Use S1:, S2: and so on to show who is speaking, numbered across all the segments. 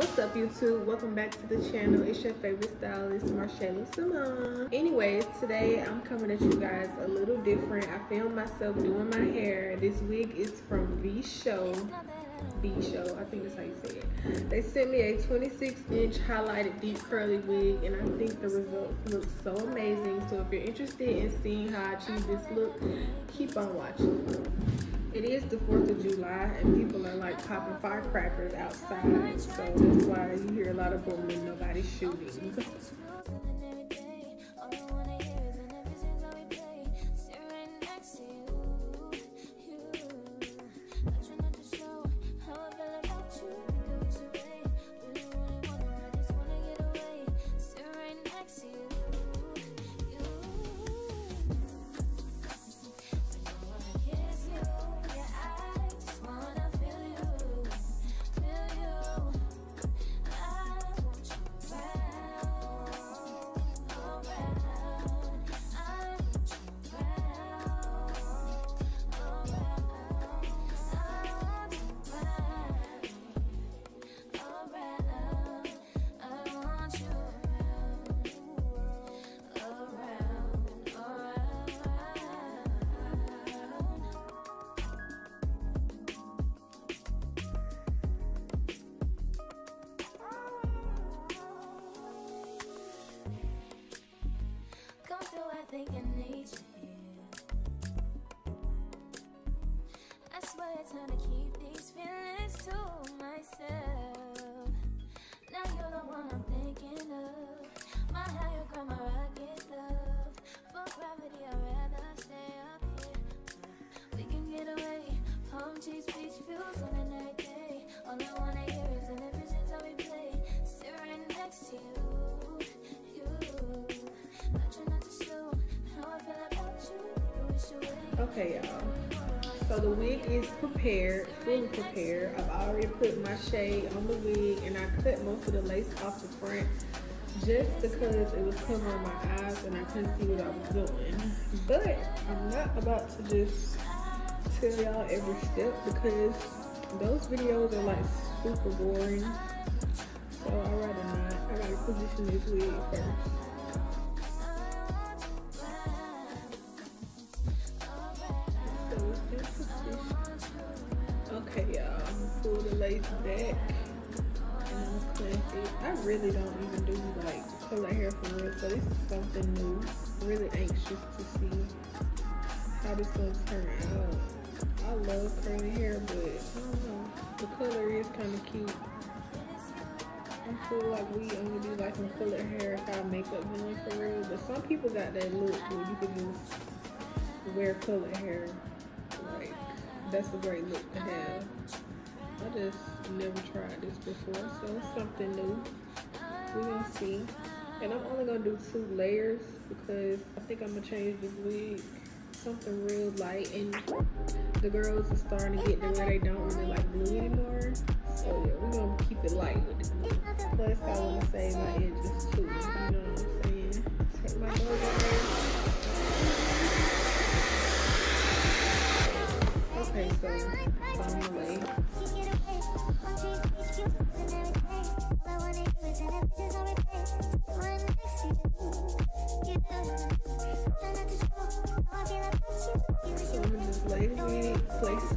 S1: What's up, YouTube? Welcome back to the channel. It's your favorite stylist, Semone. Anyways, today I'm coming at you guys a little different. I filmed myself doing my hair. This wig is from Vshow. I think that's how you say it. They sent me a 26-inch highlighted deep curly wig, and I think the results look so amazing. So if you're interested in seeing how I achieve this look, keep on watching. It is the 4th of July and people are like popping firecrackers outside, so that's why you hear a lot of boom and nobody's shooting.
S2: I think I need you here. I swear it's time to keep these feelings to myself. Now you're the one I'm thinking of. My higher ground, my rocket love. For gravity, I'd rather stay up here. We can get away. Palm trees, beach views on a night day. All I wanna hear is in the visions that we play. Sit right next to you.
S1: Okay, y'all, so the wig is prepared, fully prepared. I've already put my shade on the wig and I cut most of the lace off the front just because it was covering my eyes and I couldn't see what I was doing. But I'm not about to just tell y'all every step because those videos are like super boring, so I'd rather not. I gotta position this wig first. Okay, y'all, pull the lace back and I'm clamp it. I really don't even do like color hair for real, so this is something new. I'm really anxious to see how this gonna turn out. I love curly hair, but I don't know, the color is kind of cute. I feel like we only do like some color hair if our makeup done for real, but some people got that look where you could just wear color hair. Like, that's a great look to have. I just never tried this before, so it's something new. We're gonna see. And I'm only gonna do 2 layers because I think I'm gonna change this wig something real light, and the girls are starting to get to where they don't really like blue anymore. So yeah, we're gonna keep it light with the blue. Plus I wanna save my edges too, you know what I'm saying? Take my nose away. Okay, so on the way. So I'm gonna just lay the wig, place it.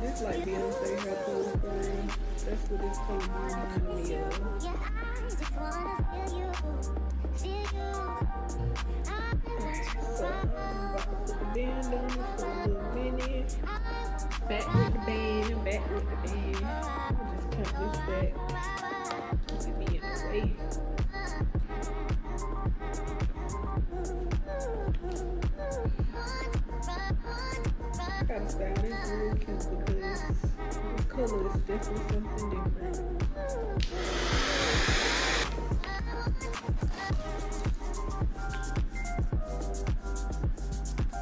S1: This like Beyonce hair color for real. That's what this color reminds me of. So I'm about to put the band on it for a little minute. Back with the band, back with the band. I'll just cut this back. Get me in the way. I gotta style this real cute because this color is definitely something different.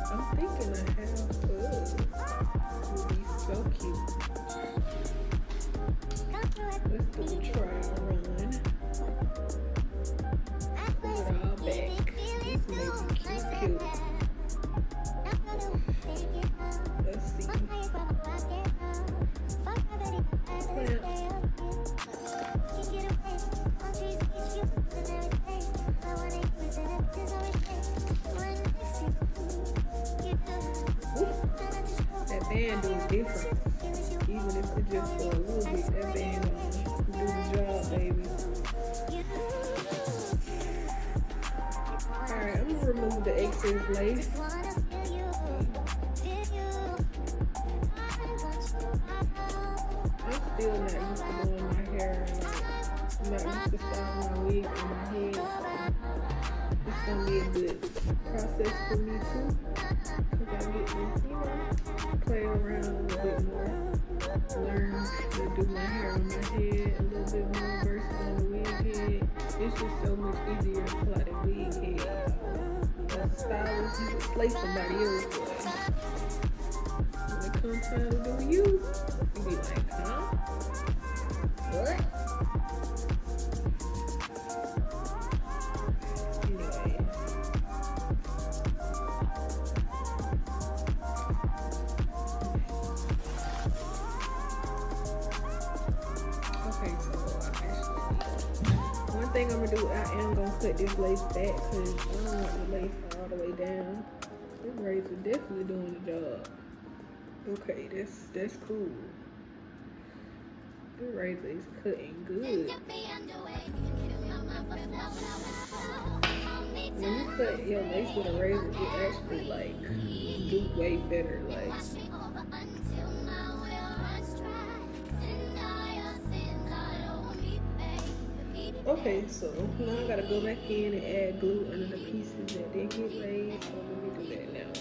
S1: I'm thinking a half bug would be so cute. Let's do a trial run. Put it all back. This may be cute. Let's see. band do a difference. Even if it's just for a little bit, that band do the job, baby. Alright, I'm gonna remove the excess lace. I'm still not used to doing my hair. I'm not used to styling my wig on my head. So it's gonna be a good process for me too. Cause I get to, play around a little bit more. Learn to do my hair on my head a little bit more versus on the wig head. It's just so much easier to apply the wig head. As a stylist, you can slay somebody else, but when it comes time to do you be like, huh? What? Anyway. Okay, so one thing I'm gonna do, I am gonna cut this lace back because I don't want the lace all the way down. This razor definitely doing the job. Okay, that's cool. The razor is cutting good. When you cut your lace with a razor, it actually like do way better. Like okay, so now I gotta go back in and add glue under the pieces that didn't get laid. So let me do that now.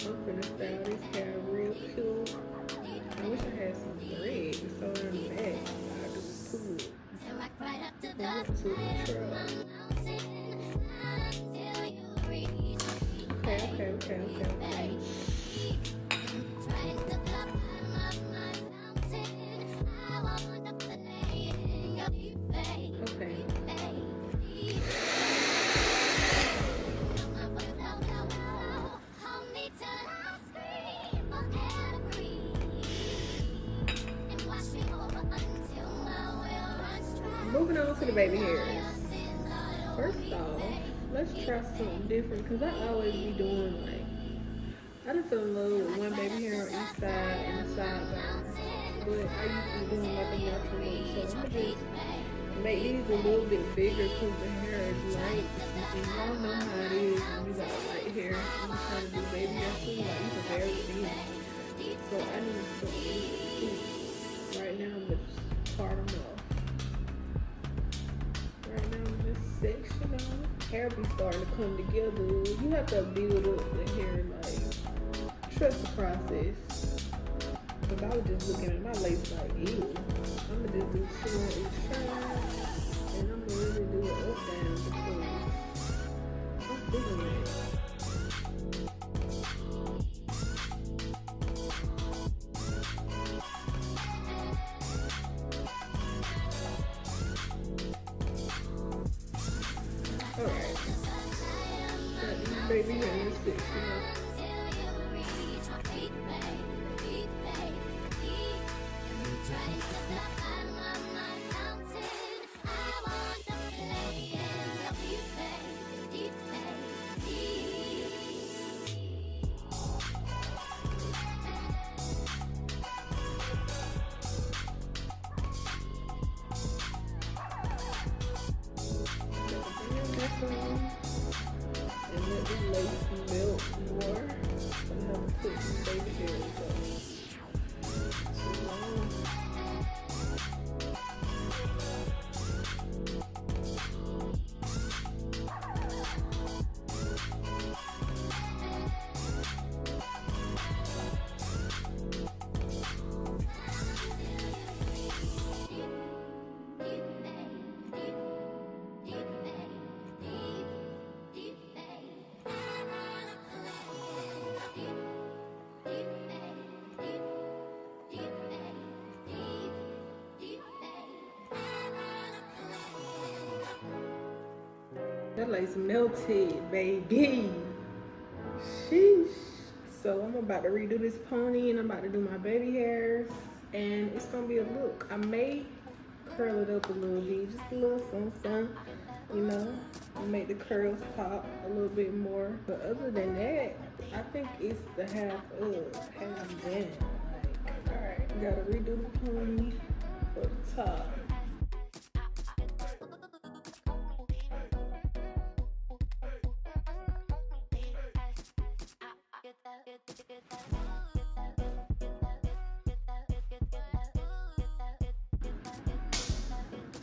S1: I'm gonna style this hair real cute. I wish I had some thread to sew in the back. I just pull it. Okay. Moving on to the baby hairs. First off, let's try something different because I always be doing like, I just fell in love with one baby hair on each side and the sideburn. But I used to be doing like a natural look. So I'm gonna just make these a little bit bigger because the hair is light. And y'all know how it is when you got light hair and you trying to do baby hair too. Like you can barely see it. So I need something. Right now I'm just part them off. Right now I'm just sectioning off. Hair be starting to come together. You have to build up the hair, like trust the process. Cause I was just looking at my lace like, ew. I'm gonna just do two on each side, and I'm gonna really do it up down because I'm feeling it. Alright. Got these baby hairs sectioned up. And let the lace melt more and have to put some baby hairs on. That lace melted, baby. Sheesh. So I'm about to redo this pony and I'm about to do my baby hairs. And it's gonna be a look. I may curl it up a little bit, just a little something, you know. and make the curls pop a little bit more. But other than that, I think it's the half up, half down. Like, alright, gotta redo the pony for the top.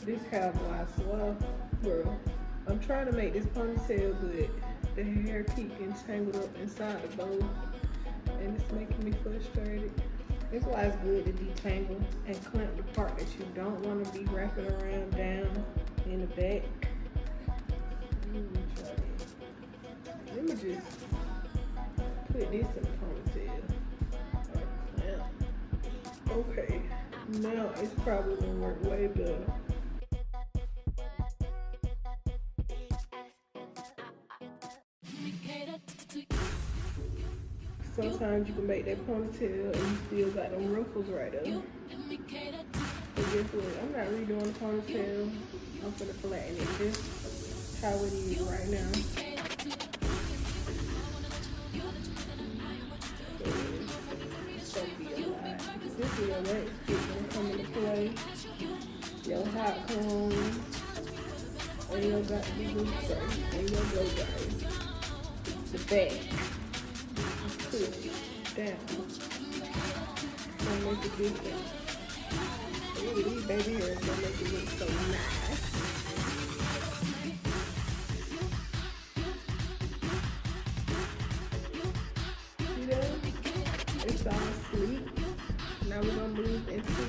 S1: This half wide swell, bro. I'm trying to make this ponytail, but the hair keep getting tangled up inside the bow, and it's making me frustrated. That's why it's good to detangle and clamp the part that you don't want to be wrapping around down in the back. Let me just put this in the ponytail. Okay, now it's probably gonna work way better. Sometimes you can make that ponytail and you still got them ruffles right up. But guess what? I'm not redoing the ponytail. I'm gonna flatten it just how it is right now. It's gonna be a lot. This is your wax kit gonna come into play. Your hot combs, and your got to be good first, and your blow dries. The back. Push down. Gonna make a difference. Ooh, these baby hairs gonna make it look so nice. See that? It's all sleek. Now we're gonna move into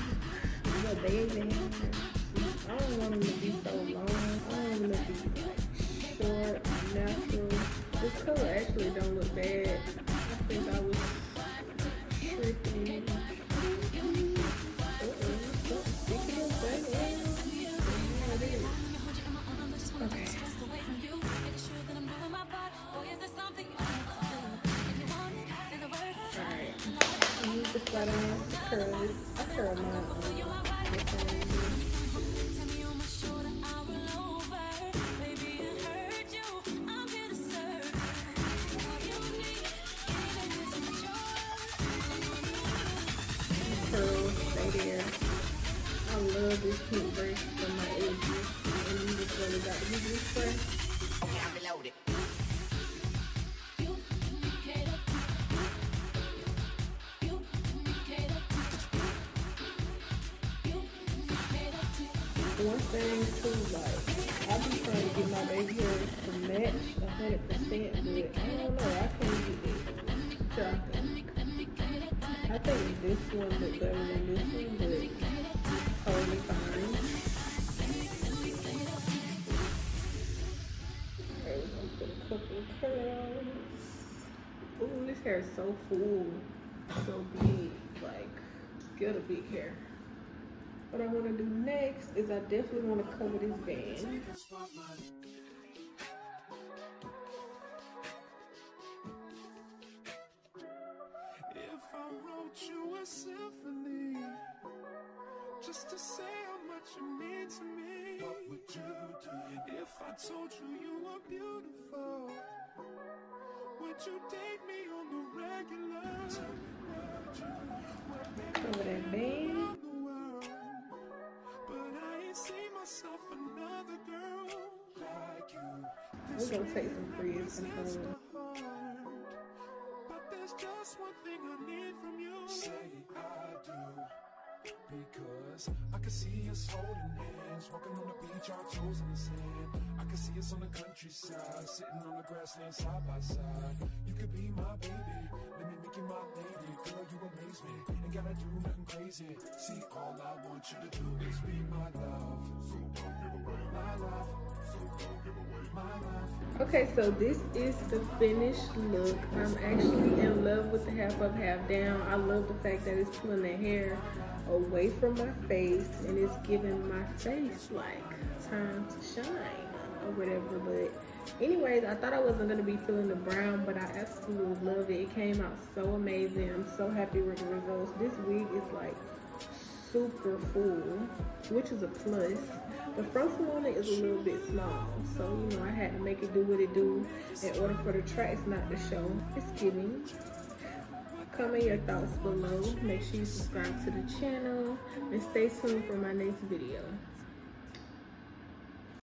S1: the baby hair. I don't want them to be so long. I don't want them to be like short, natural. This color actually don't look bad. I think I was tripping. Okay. Alright. I use the flat iron to curl it. I curl mine on. This pink brace from my edges, and you just really got to use this spray. Okay, I'm reloaded. One thing too, like, I be trying to get my baby hair to match 100%, but I don't know, I can't get it. Sure, I think this one looks better than this one, but totally fine. Okay, we're gonna put a couple of curls. Ooh, this hair is so full, so big. Like, get a big hair. What I want to do next is I definitely want to cover this band.
S3: If I wrote you a symphony, just to say how much you mean to me, what would you do? If I told you you were beautiful, would you date me on the regular?
S1: Cover that band.
S3: But I ain't seen myself another girl like you.
S1: We're gonna take some frizz control.
S3: But there's just one thing I need from you. Say I do. Because I can see us holding hands, walking on the beach, our toes in the sand. I can see us on the countryside, sitting on the grassland side by side. You could be my baby, let me make you my lady. Girl, you amaze me, ain't gotta do nothing crazy. See, all I want you to do is be my love. So don't give away my love. So don't give away my love.
S1: Okay, so this is the finished look. I'm actually in love with the half up, half down. I love the fact that it's pulling the hair away from my face and it's giving my face like time to shine or whatever. But anyways, I thought I wasn't gonna be feeling the brown, but I absolutely love it. It came out so amazing. I'm so happy with the results. This wig is like super full, which is a plus. The front Semone is a little bit small, so you know I had to make it do what it do in order for the tracks not to show. It's giving. Comment your thoughts below. Make sure you subscribe to the channel and stay tuned for my next video.